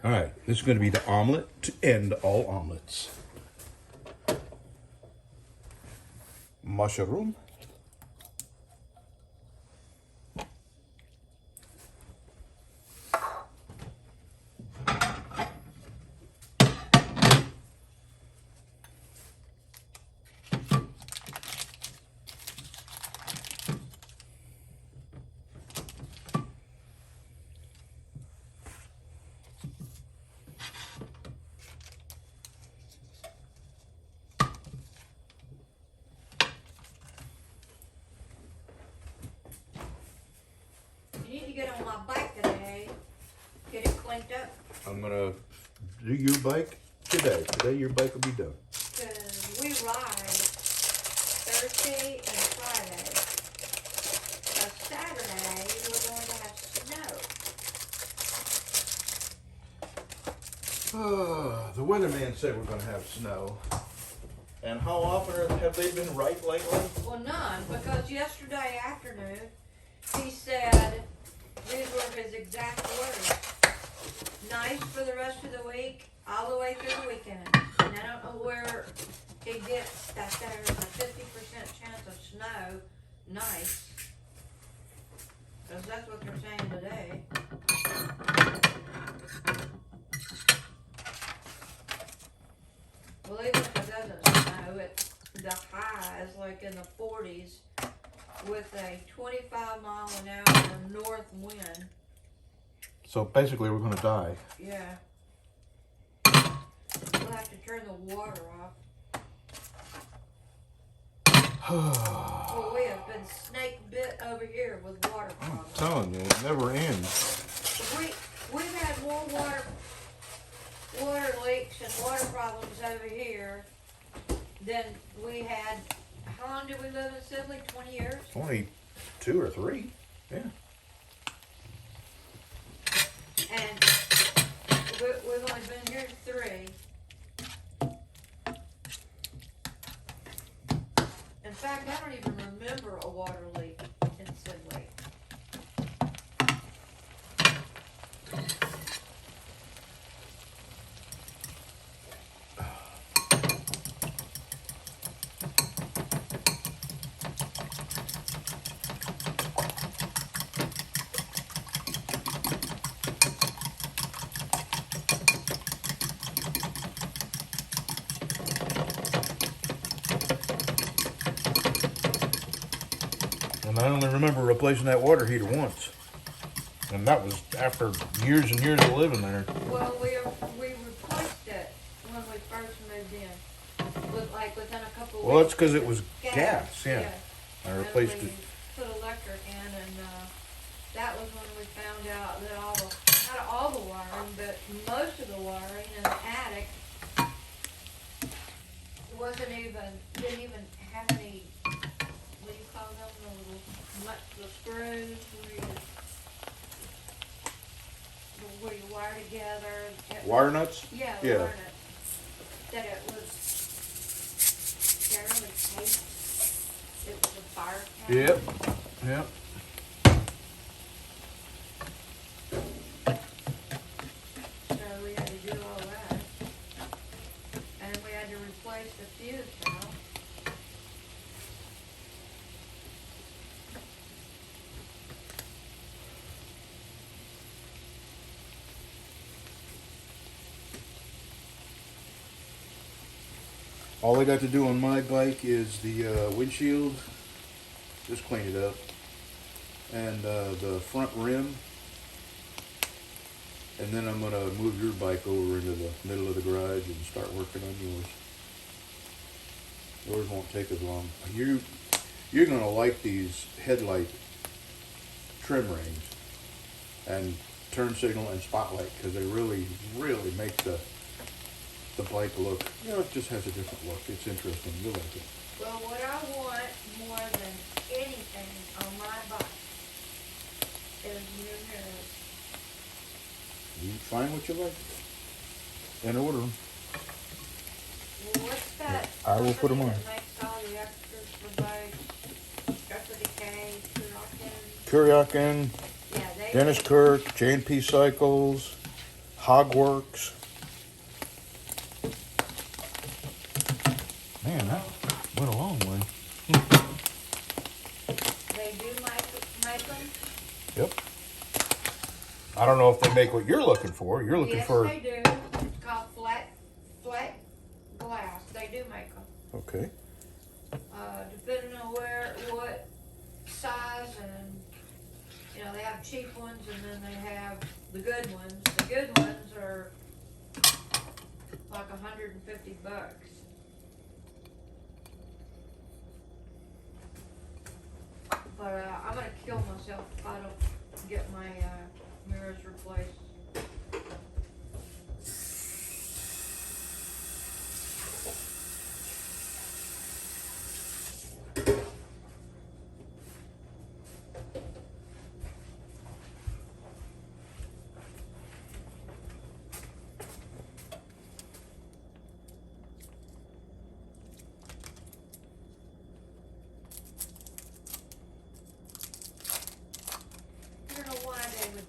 All right, this is going to be the omelet to end all omelets. Mushroom. You need to get on my bike today. Get it cleaned up. I'm going to do your bike today. Today your bike will be done. Because we ride Thursday and Friday. So Saturday, we're going to have snow. The weatherman said we're going to have snow. And how often have they been right lately? Well, none, because yesterday afternoon, he said, these were his exact words. Nice for the rest of the week, all the way through the weekend. And I don't know where he gets that there's a 50% chance of snow. Nice. Because that's what they're saying today. Well, even if it doesn't snow, the high is like in the 40s with a 25-mile-an-hour north wind. So basically we're going to die. Yeah. We'll have to turn the water off. Well, we have been snake bit over here with water I'm problems. telling you, it never ends. We've had more water leaks and water problems over here than we had. How long did we live in Sibley? 20 years? 22 or 3. Yeah. And we've only been here 3. In fact, I don't even remember a water leak in Sibley. And I only remember replacing that water heater once. And that was after years and years of living there. Well, we replaced it when we first moved in. Within a couple of weeks. Well, that's because it was gas, yeah. I replaced and we it. put electric in, and that was when we found out that not all the wiring, but most of the wiring in the attic didn't even have any, what do you call them, the screws where you wire together. Wire nuts? Yeah, Yeah. wire nuts. That it was generally taped. It was a fire cap. Yep. Yep. So we had to do all that. And we had to replace the fuse now. All I got to do on my bike is the windshield, just clean it up, and the front rim, and then I'm going to move your bike over into the middle of the garage and start working on yours. Yours won't take as long. You're going to like these headlight trim rings and turn signal and spotlight because they really, really make the bike look, it just has a different look. It's interesting. You'll like it. Well, what I want more than anything on my bike is new mirrors. You find what you like and order them. Well, what's that? I will put 'em on. That makes all the extras for bikes. Decay, Kuryakin, yeah, they Dennis Kirk, J&P Cycles, Hogworks. Man, that went a long way. They do make them? Yep. I don't know if they make what you're looking for. You're looking yes, for... Yes, they do. It's called flat glass. They do make them. Okay. Depending on what size, and they have cheap ones and then they have the good ones. The good ones are like $150. But I'm gonna kill myself if I don't get my mirrors replaced.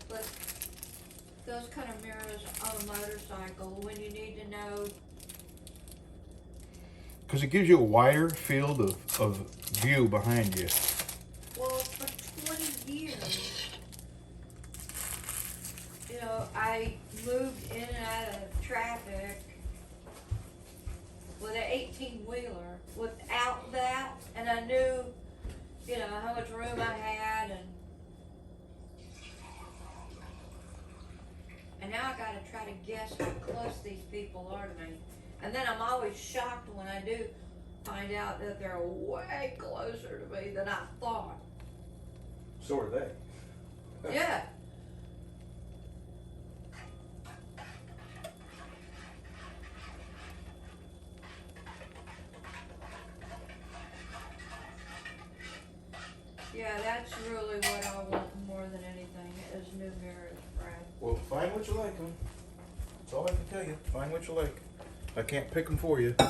Put those kind of mirrors on a motorcycle when you need to know. Because it gives you a wider field of view behind you. Well, for 20 years, I moved in and out of traffic with an 18-wheeler without that, and I knew, how much room I had, and now I gotta try to guess how close these people are to me. And then I'm always shocked when I do find out that they're way closer to me than I thought. So are they. Yeah. Yeah, that's really what I want more than anything is new mirrors, Brad. Well, find what you like, man. That's all I can tell you. Find what you like. I can't pick them for you. Well,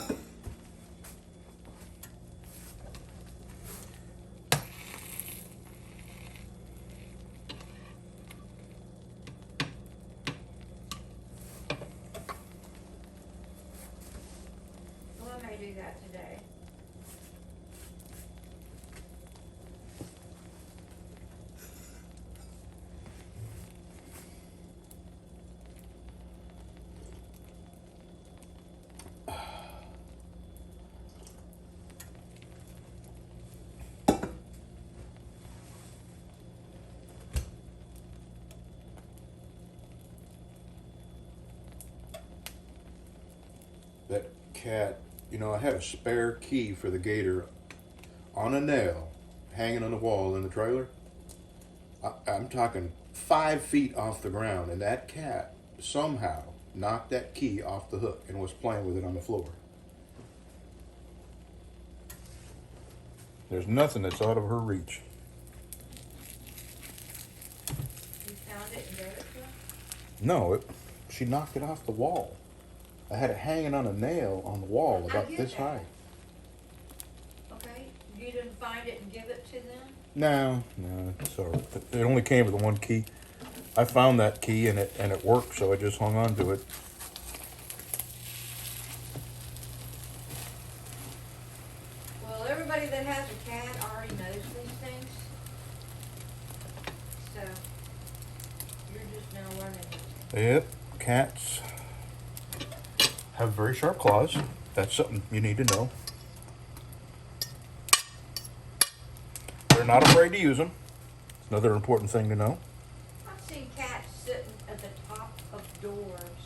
I may do that today. That cat, I had a spare key for the gator on a nail hanging on the wall in the trailer. I'm talking 5 feet off the ground, and that cat somehow knocked that key off the hook and was playing with it on the floor. There's nothing that's out of her reach. You found it and gave it to her? No, she knocked it off the wall. I had it hanging on a nail on the wall I about get this that. high. Okay, you didn't find it and give it to them? No, it's all right. It only came with one key. I found that key and it worked, so I just hung on to it. Well, everybody that has a cat already knows these things. So, you're just now learning it. Yep, cats have very sharp claws. That's something you need to know. They're not afraid to use them. It's another important thing to know. I've seen cats sitting at the top of doors.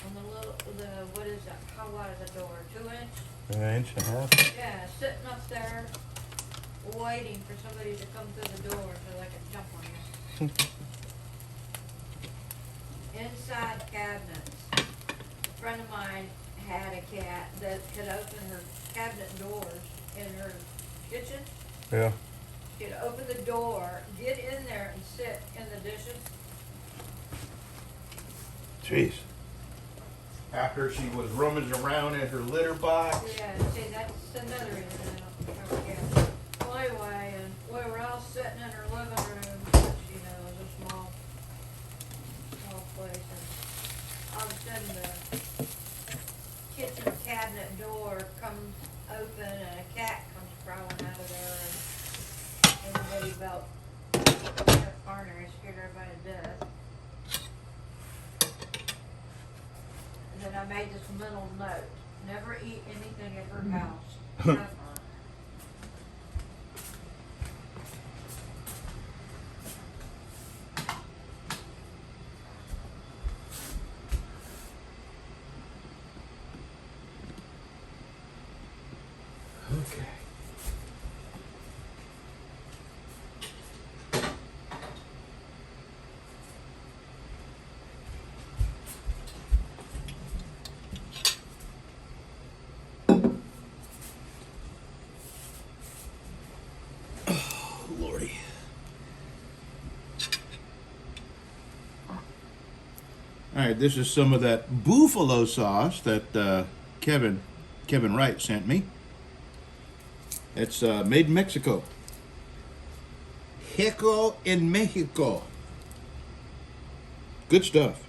On what is that? How wide is the door? 2 inch? An inch and a half. Yeah, sitting up there waiting for somebody to come through the door so they can jump on it. Inside cabinets. A friend of mine had a cat that could open her cabinet doors in her kitchen. Yeah. She'd open the door, get in there and sit in the dishes. Jeez. After she was rummaging around in her litter box. Yeah, see, that's another reason I don't have a cat. Well, anyway, and we were all sitting in her living room, which, is a small then the kitchen cabinet door comes open and a cat comes crawling out of there, and everybody about their partner scared everybody to death. And then I made this mental note: never eat anything at her house. Ever. Okay. Oh, Lordy. All right, this is some of that buffalo sauce that Kevin Wright sent me. It's made in Mexico. Heco in Mexico. Good stuff.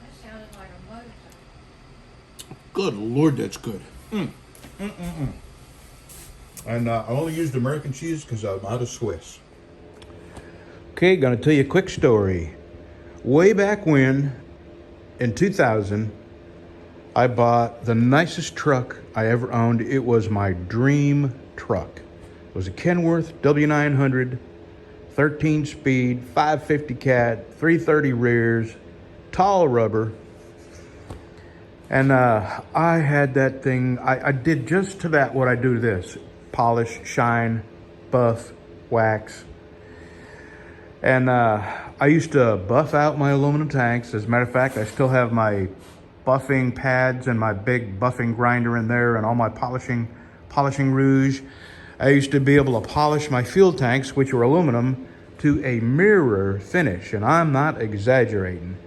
That sounded like a motor. Good Lord, that's good. And I only used American cheese because I'm out of Swiss. Okay, gonna tell you a quick story. Way back when, in 2000, I bought the nicest truck I ever owned. It was my dream truck. It was a Kenworth W900, 13-speed, 550 cat, 330 rears, tall rubber. And I had that thing, I did just to that what I do to this. Polish, shine, buff, wax. And I used to buff out my aluminum tanks. As a matter of fact, I still have my buffing pads and my big buffing grinder in there and all my polishing rouge. I used to be able to polish my fuel tanks, which were aluminum, to a mirror finish. And I'm not exaggerating.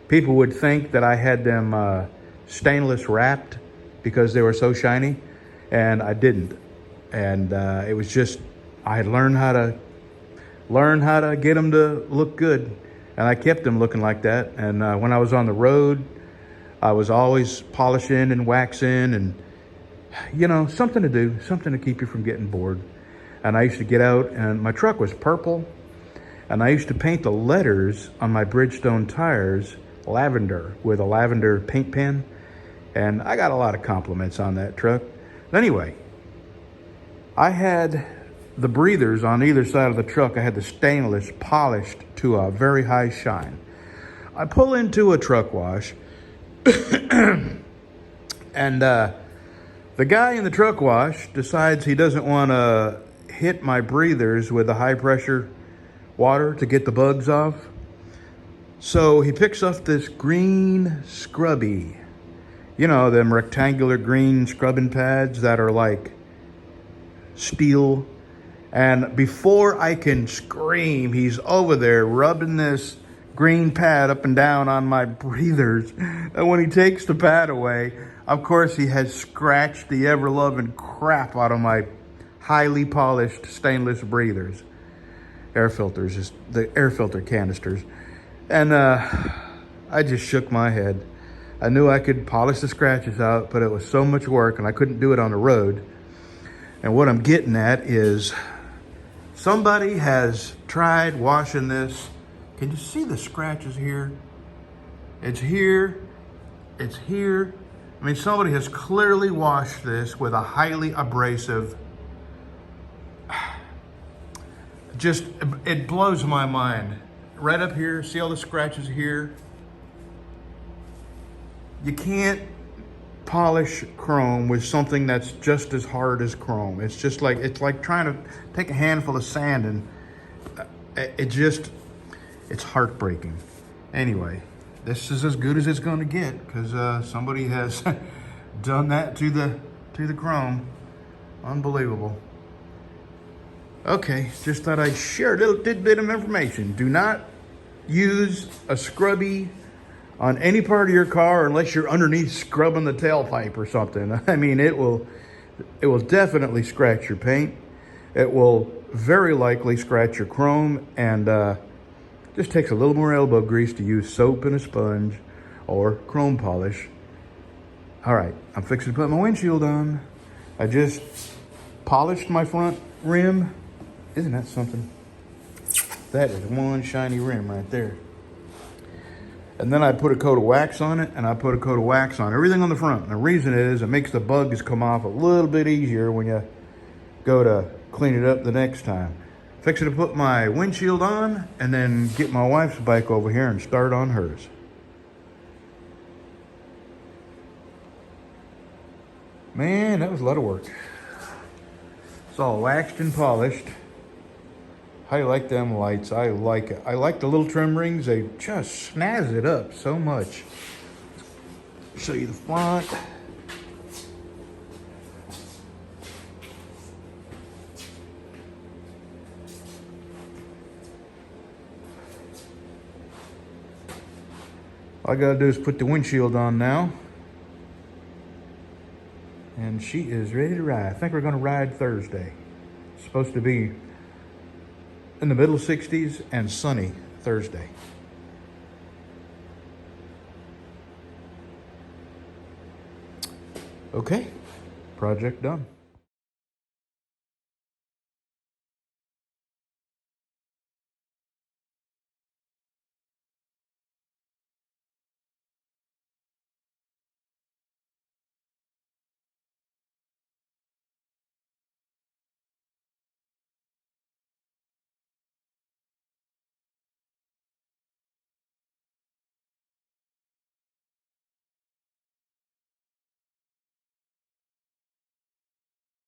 People would think that I had them stainless wrapped because they were so shiny, and I didn't. And it was just, I had learned how to get them to look good, and I kept them looking like that. And when I was on the road, I was always polishing and waxing, and you know, something to do, something to keep you from getting bored. And I used to get out, and my truck was purple, and I used to paint the letters on my Bridgestone tires lavender with a lavender paint pen, and I got a lot of compliments on that truck. Anyway, I had the breathers on either side of the truck. I had the stainless polished to a very high shine. I pull into a truck wash, and the guy in the truck wash decides he doesn't want to hit my breathers with the high pressure water to get the bugs off. So he picks up this green scrubby, you know, them rectangular green scrubbing pads that are like steel. And before I can scream, he's over there rubbing this green pad up and down on my breathers. And when he takes the pad away, of course he has scratched the ever-loving crap out of my highly polished stainless breathers. Air filters, just the air filter canisters. And I just shook my head. I knew I could polish the scratches out, but it was so much work and I couldn't do it on the road. And what I'm getting at is somebody has tried washing this. Can you see the scratches here? It's here. It's here. I mean, somebody has clearly washed this with a highly abrasive. Just, it blows my mind. Right up here, see all the scratches here? You can't polish chrome with something that's just as hard as chrome. It's just like, it's like trying to take a handful of sand and it's heartbreaking. Anyway, this is as good as it's gonna get because somebody has done that to the chrome. Unbelievable. Okay, just thought I'd share a little tidbit of information. Do not use a scrubby on any part of your car unless you're underneath scrubbing the tailpipe or something. I mean, it will definitely scratch your paint. It will very likely scratch your chrome, and just takes a little more elbow grease to use soap and a sponge or chrome polish. All right, I'm fixing to put my windshield on. I just polished my front rim. Isn't that something? That is one shiny rim right there. And then I put a coat of wax on it, and I put a coat of wax on everything on the front. And the reason is it makes the bugs come off a little bit easier when you go to clean it up the next time. Fixing to put my windshield on and then get my wife's bike over here and start on hers. Man, that was a lot of work. It's all waxed and polished. How do you like them lights? I like it. I like the little trim rings. They just snazz it up so much. Show you the front. All I gotta do is put the windshield on now. And she is ready to ride. I think we're gonna ride Thursday. It's supposed to be in the middle 60s and sunny Thursday. Okay, project done.